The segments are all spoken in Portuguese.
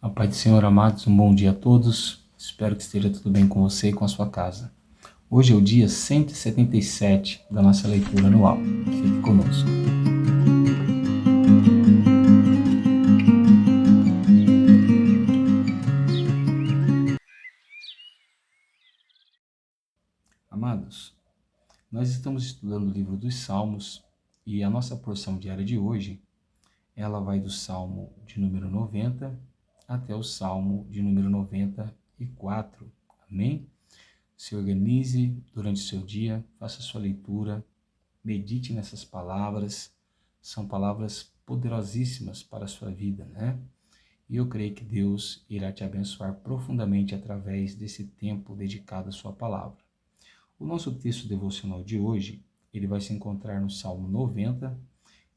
A paz do Senhor, amados, um bom dia a todos. Espero que esteja tudo bem com você e com a sua casa. Hoje é o dia 177 da nossa leitura anual. Fique conosco. Amados, nós estamos estudando o livro dos Salmos e a nossa porção diária de hoje, ela vai do Salmo de número 90 até o Salmo de número 94. Amém? Se organize durante o seu dia, faça sua leitura, medite nessas palavras. São palavras poderosíssimas para a sua vida, né? E eu creio que Deus irá te abençoar profundamente através desse tempo dedicado à sua palavra. O nosso texto devocional de hoje, ele vai se encontrar no Salmo 90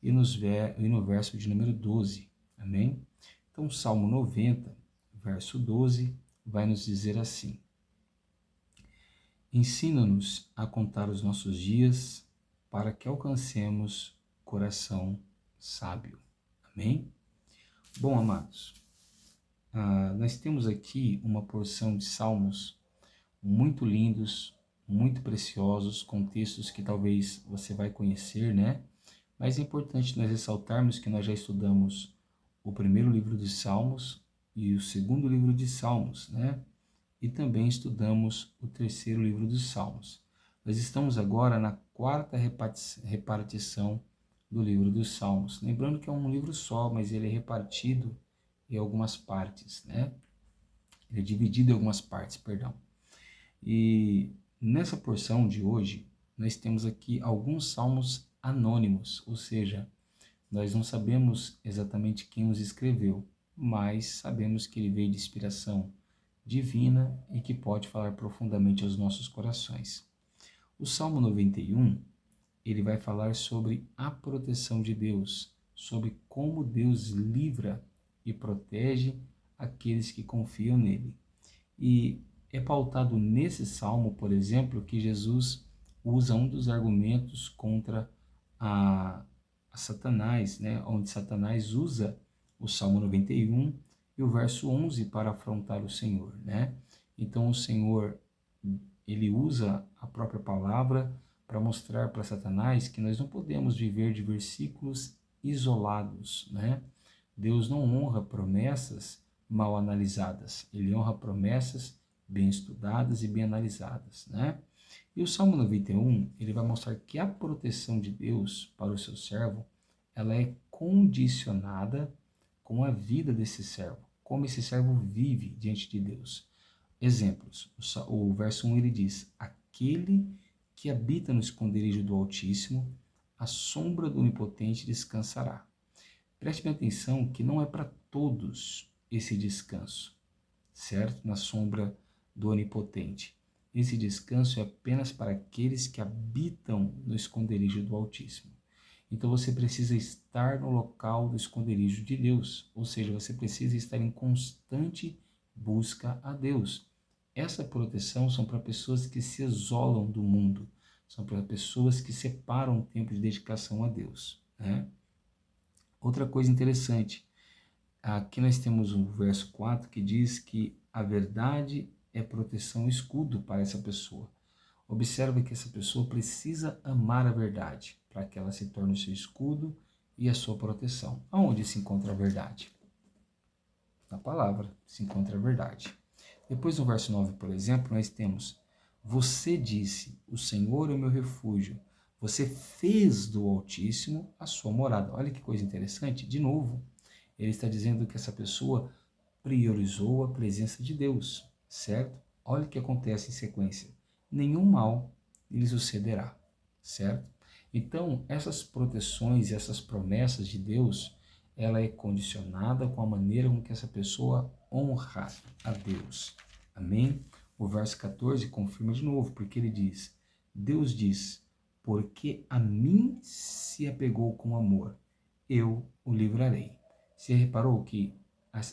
e no verso de número 12. Amém? Então, o Salmo 90, verso 12, vai nos dizer assim: Ensina-nos a contar os nossos dias para que alcancemos coração sábio. Amém? Bom, amados, nós temos aqui uma porção de salmos muito lindos, muito preciosos, com textos que talvez você vai conhecer, né? Mas é importante nós ressaltarmos que nós já estudamos o primeiro livro dos Salmos e o segundo livro de Salmos, né? E também estudamos o terceiro livro dos Salmos. Nós estamos agora na quarta repartição do livro dos Salmos. Lembrando que é um livro só, mas ele é repartido em algumas partes, né? Ele é dividido em algumas partes, perdão. E nessa porção de hoje, nós temos aqui alguns salmos anônimos, ou seja, nós não sabemos exatamente quem os escreveu, mas sabemos que ele veio de inspiração divina e que pode falar profundamente aos nossos corações. O Salmo 91, ele vai falar sobre a proteção de Deus, sobre como Deus livra e protege aqueles que confiam nele. E é pautado nesse salmo, por exemplo, que Jesus usa um dos argumentos contra a Satanás, né? Onde Satanás usa o Salmo 91 e o verso 11 para afrontar o Senhor, né? Então o Senhor, ele usa a própria palavra para mostrar para Satanás que nós não podemos viver de versículos isolados, né? Deus não honra promessas mal analisadas, ele honra promessas bem estudadas e bem analisadas, né? E o Salmo 91, ele vai mostrar que a proteção de Deus para o seu servo, ela é condicionada com a vida desse servo, como esse servo vive diante de Deus. Exemplos, o verso 1 ele diz: aquele que habita no esconderijo do Altíssimo, a sombra do Onipotente descansará. Preste bem atenção que não é para todos esse descanso, certo? Na sombra do Onipotente. Esse descanso é apenas para aqueles que habitam no esconderijo do Altíssimo. Então você precisa estar no local do esconderijo de Deus, ou seja, você precisa estar em constante busca a Deus. Essa proteção são para pessoas que se isolam do mundo, são para pessoas que separam o tempo de dedicação a Deus, né? Outra coisa interessante, aqui nós temos o verso 4 que diz que a verdade é proteção e escudo para essa pessoa. Observa que essa pessoa precisa amar a verdade para que ela se torne o seu escudo e a sua proteção. Aonde se encontra a verdade? Na palavra se encontra a verdade. Depois no verso 9, por exemplo, nós temos: você disse, o Senhor é o meu refúgio. Você fez do Altíssimo a sua morada. Olha que coisa interessante. De novo, ele está dizendo que essa pessoa priorizou a presença de Deus, certo? Olha o que acontece em sequência. Nenhum mal lhe sucederá, certo? Então, essas proteções e essas promessas de Deus, ela é condicionada com a maneira com que essa pessoa honra a Deus. Amém? O verso 14 confirma de novo, porque ele diz: Deus diz, porque a mim se apegou com amor, eu o livrarei. Você reparou que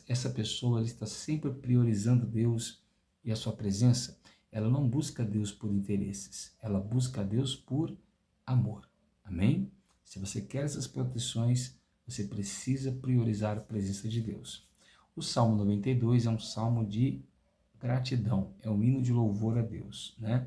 essa pessoa ela está sempre priorizando Deus e a sua presença? Ela não busca Deus por interesses, ela busca Deus por amor. Amém? Se você quer essas proteções, você precisa priorizar a presença de Deus. O Salmo 92 é um salmo de gratidão, é um hino de louvor a Deus, né?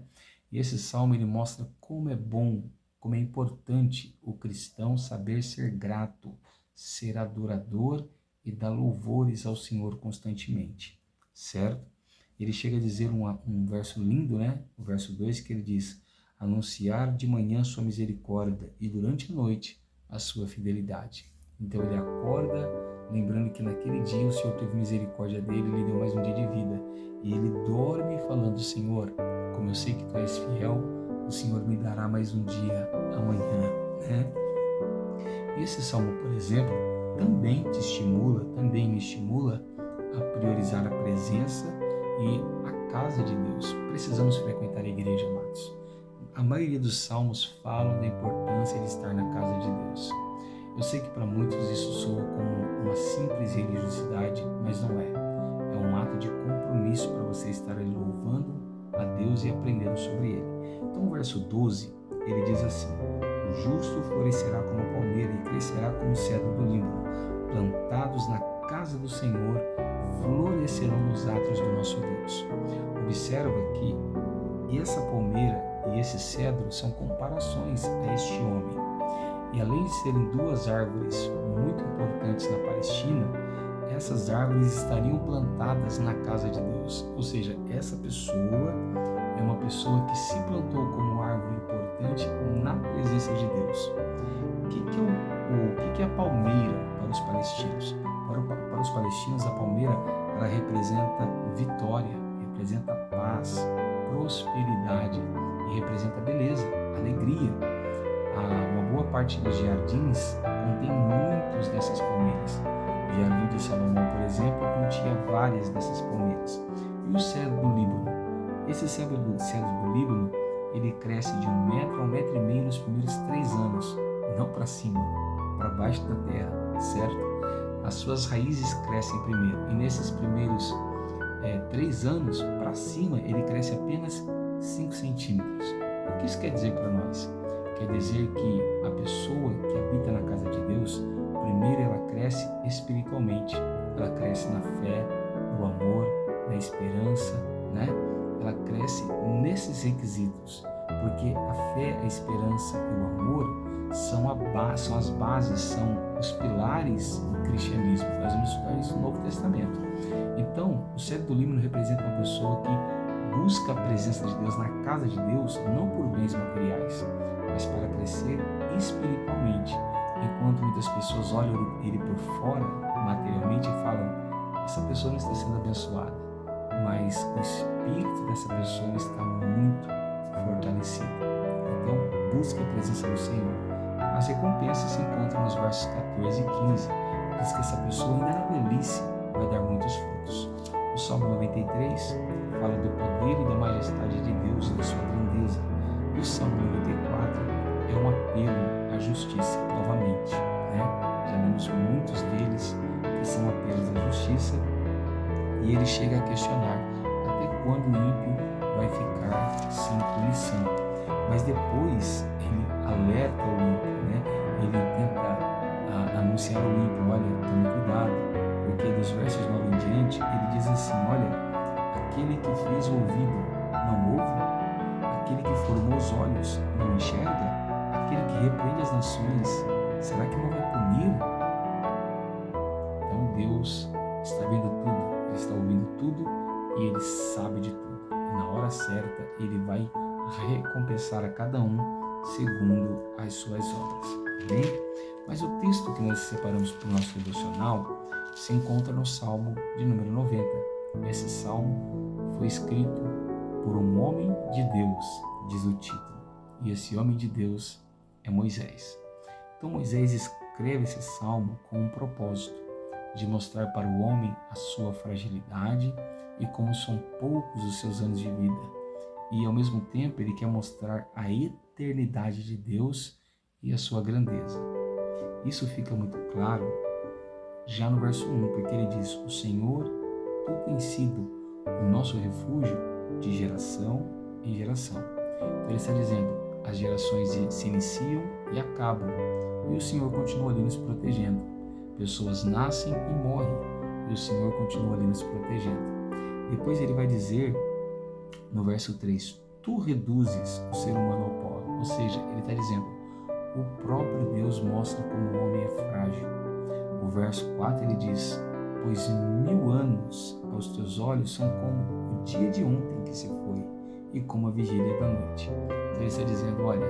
E esse salmo ele mostra como é bom, como é importante o cristão saber ser grato, ser adorador e dar louvores ao Senhor constantemente, certo? Ele chega a dizer um verso lindo, né? O verso 2 que ele diz: anunciar de manhã sua misericórdia e durante a noite a sua fidelidade. Então ele acorda lembrando que naquele dia o Senhor teve misericórdia dele e lhe deu mais um dia de vida. E ele dorme falando: Senhor, como eu sei que tu és fiel, o Senhor me dará mais um dia amanhã, né? Esse salmo, por exemplo, também me estimula a priorizar a presença e a casa de Deus. Precisamos frequentar a igreja, amados. A maioria dos salmos falam da importância de estar na casa de Deus. Eu sei que para muitos isso soa como uma simples religiosidade, mas não é. É um ato de compromisso para você estar ali louvando a Deus e aprendendo sobre Ele. Então o verso 12, ele diz assim: o justo florescerá como a palmeira e crescerá como o cedro do Líbano. Plantados na casa do Senhor, florescerão nos átrios do nosso Deus. Observa que essa palmeira e esse cedro são comparações a este homem. E além de serem duas árvores muito importantes na Palestina, essas árvores estariam plantadas na casa de Deus. Ou seja, essa pessoa é uma pessoa que se plantou como árvore importante na presença de Deus. O que é a palmeira para os palestinos? Para os palestinos, a palmeira ela representa vitória, representa paz, prosperidade e representa beleza, alegria. Uma boa parte dos jardins contém muitas dessas palmeiras. O jardim de Salomão, por exemplo, continha várias dessas palmeiras. E o cedro do Líbano? Esse cedro do Líbano, ele cresce de 1 metro a 1,5 metros nos primeiros 3 anos, não para cima, para baixo da terra, certo? As suas raízes crescem primeiro, e nesses primeiros 3 anos, para cima, ele cresce apenas 5 centímetros. O que isso quer dizer para nós? Quer dizer que a pessoa que habita na casa de Deus, primeiro ela cresce espiritualmente, ela cresce na fé, no amor, na esperança, né? Ela cresce nesses requisitos, porque a fé, a esperança e o amor são as bases, são os pilares do cristianismo. Nós vamos estudar isso no Novo Testamento. Então, o cedro do Líbano representa uma pessoa que busca a presença de Deus na casa de Deus, não por bens materiais, mas para crescer espiritualmente. Enquanto muitas pessoas olham ele por fora, materialmente, e falam: essa pessoa não está sendo abençoada, mas o espírito dessa pessoa está muito fortalecido. Então, busque a presença do Senhor. As recompensas se encontram nos versos 14 e 15. Diz que essa pessoa ainda na velhice vai dar muitos frutos. O Salmo 93 fala do poder e da majestade de Deus e da sua grandeza. E o Salmo 94 é um apelo à justiça, novamente, né? Já vimos muitos deles que são apelos à justiça, e ele chega a questionar até quando o ímpio vai ficar sem punição. Mas depois ele alerta o ímpio, né? Ele tenta anunciar ao ímpio: olha, tome cuidado, porque dos versos 9 em diante ele diz assim: olha, aquele que fez o ouvido não ouve? Aquele que formou os olhos não enxerga? Aquele que repreende as nações, será que não vai punir? Então Deus está vendo tudo, Ele está ouvindo tudo e Ele sabe de tudo. E na hora certa Ele vai recompensar a cada um segundo as suas obras. Amém? Mas o texto que nós separamos para o nosso devocional se encontra no Salmo de número 90. Esse salmo foi escrito por um homem de Deus, diz o título. E esse homem de Deus é Moisés. Então Moisés escreve esse salmo com um propósito de mostrar para o homem a sua fragilidade e como são poucos os seus anos de vida. E ao mesmo tempo ele quer mostrar a eternidade de Deus e a sua grandeza. Isso fica muito claro já no verso 1, porque ele diz: o Senhor, tu tens sido o nosso refúgio de geração em geração. Então ele está dizendo: as gerações se iniciam e acabam, e o Senhor continua ali nos protegendo. Pessoas nascem e morrem, e o Senhor continua ali nos protegendo. Depois ele vai dizer, no verso 3, tu reduzes o ser humano ao pó. Ou seja, ele está dizendo, o próprio Deus mostra como o homem é frágil. O verso 4 ele diz, pois 1000 anos aos teus olhos são como o dia de ontem que se foi e como a vigília da noite. Então ele está dizendo, olha,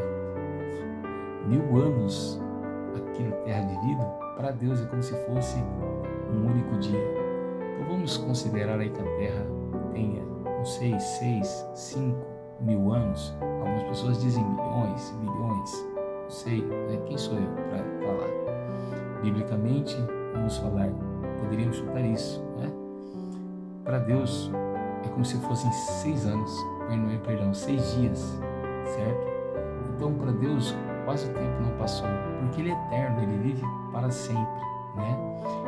1000 anos aqui na terra vivido, para Deus é como se fosse um único dia. Então vamos considerar aí que a terra tenha, não sei, 6, 5 mil anos. Algumas pessoas dizem milhões, bilhões, não sei, né? Quem sou eu para falar? Biblicamente, vamos falar, poderíamos chutar isso, né? Para Deus é como se fossem 6 anos, perdão, 6 dias, certo? Então para Deus quase o tempo não passou, porque Ele é eterno, Ele vive para sempre, né?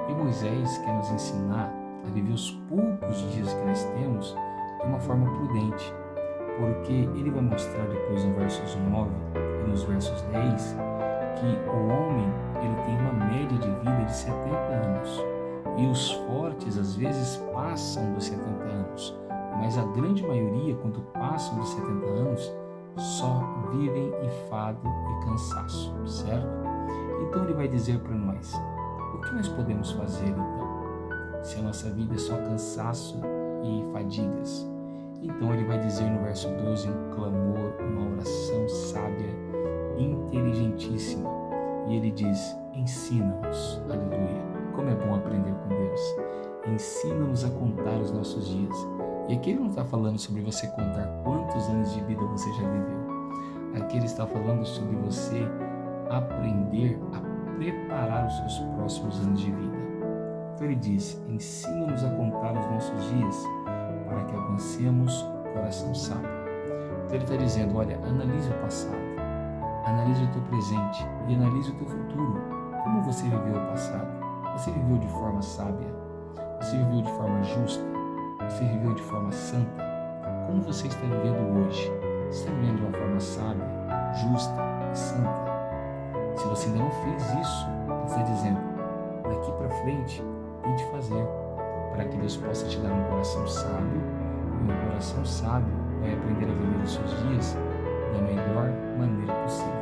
E Moisés quer nos ensinar a viver os poucos dias que nós temos de uma forma prudente, porque ele vai mostrar depois no versos 9 e nos versos 10 que o homem ele tem uma média de vida de 70 anos e os fortes às vezes passam dos 70 anos, mas a grande maioria, quando passam dos 70 anos, só vivem enfado e cansaço, certo? Então ele vai dizer para nós, o que nós podemos fazer então? Se a nossa vida é só cansaço e fadigas. Então ele vai dizer no verso 12 um clamor, uma oração sábia, inteligentíssima. E ele diz, ensina-nos, aleluia. Como é bom aprender com Deus. Ensina-nos a contar os nossos dias. E aqui ele não está falando sobre você contar quantos anos de vida você já viveu. Aqui ele está falando sobre você aprender a preparar os seus próximos anos de vida. Então ele diz, ensina-nos a contar os nossos dias para que alcancemos o coração sábio. Então ele está dizendo, olha, analise o passado, analise o teu presente e analise o teu futuro. Como você viveu o passado? Você viveu de forma sábia? Você viveu de forma justa? Você viveu de forma santa? Como você está vivendo hoje? Você está vivendo de uma forma sábia, justa e santa? Se você ainda não fez isso, ele está dizendo, daqui para frente, tente fazer, para que Deus possa te dar um coração sábio, e um coração sábio vai aprender a viver os seus dias da melhor maneira possível.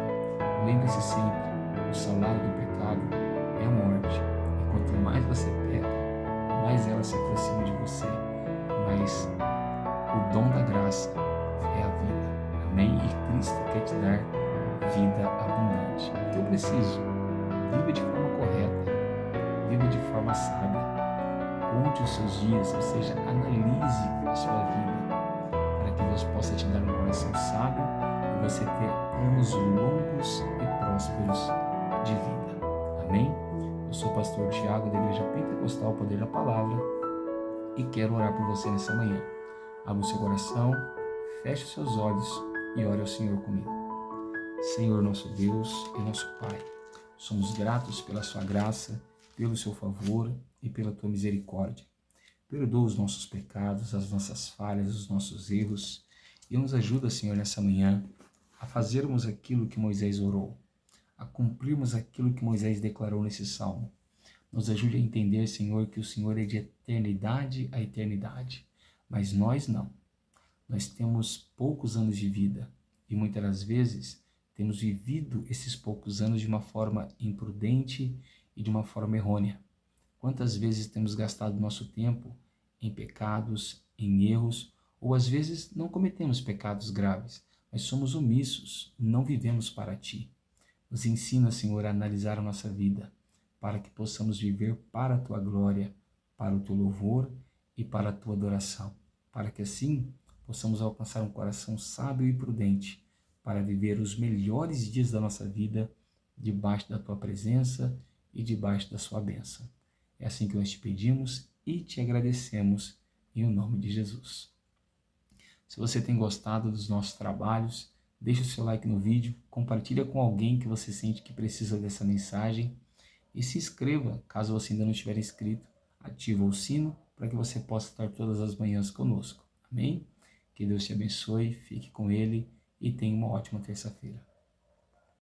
Lembre-se sempre, o salário do pecado é a morte, e quanto mais você peca, mais ela se aproxima de você, mas o dom da graça é a vida, amém? E Cristo quer te dar vida abundante. Então eu preciso, viva de forma correta, viva de forma sábia, conte os seus dias, ou seja, analise a sua vida, para que Deus possa te dar um coração sábio e você ter anos longos e prósperos de vida. Amém? Eu sou o pastor Tiago, da Igreja Pentecostal Poder da Palavra, e quero orar por você nessa manhã. Abra o seu coração, feche os seus olhos e ore ao Senhor comigo. Senhor, nosso Deus e nosso Pai, somos gratos pela sua graça, pelo seu favor e pela tua misericórdia. Perdoa os nossos pecados, as nossas falhas, os nossos erros e nos ajuda, Senhor, nessa manhã a fazermos aquilo que Moisés orou, a cumprirmos aquilo que Moisés declarou nesse salmo. Nos ajude a entender, Senhor, que o Senhor é de eternidade a eternidade, mas nós não. Nós temos poucos anos de vida e muitas das vezes temos vivido esses poucos anos de uma forma imprudente e de uma forma errônea. Quantas vezes temos gastado nosso tempo em pecados, em erros, ou às vezes não cometemos pecados graves, mas somos omissos, não vivemos para Ti. Nos ensina, Senhor, a analisar a nossa vida, para que possamos viver para a Tua glória, para o Teu louvor e para a Tua adoração, para que assim possamos alcançar um coração sábio e prudente, para viver os melhores dias da nossa vida debaixo da Tua presença e debaixo da Sua bênção. É assim que nós te pedimos e te agradecemos em o nome de Jesus. Se você tem gostado dos nossos trabalhos, deixe o seu like no vídeo, compartilha com alguém que você sente que precisa dessa mensagem e se inscreva, caso você ainda não estiver inscrito, ativa o sino para que você possa estar todas as manhãs conosco. Amém? Que Deus te abençoe, fique com Ele e tenha uma ótima terça-feira.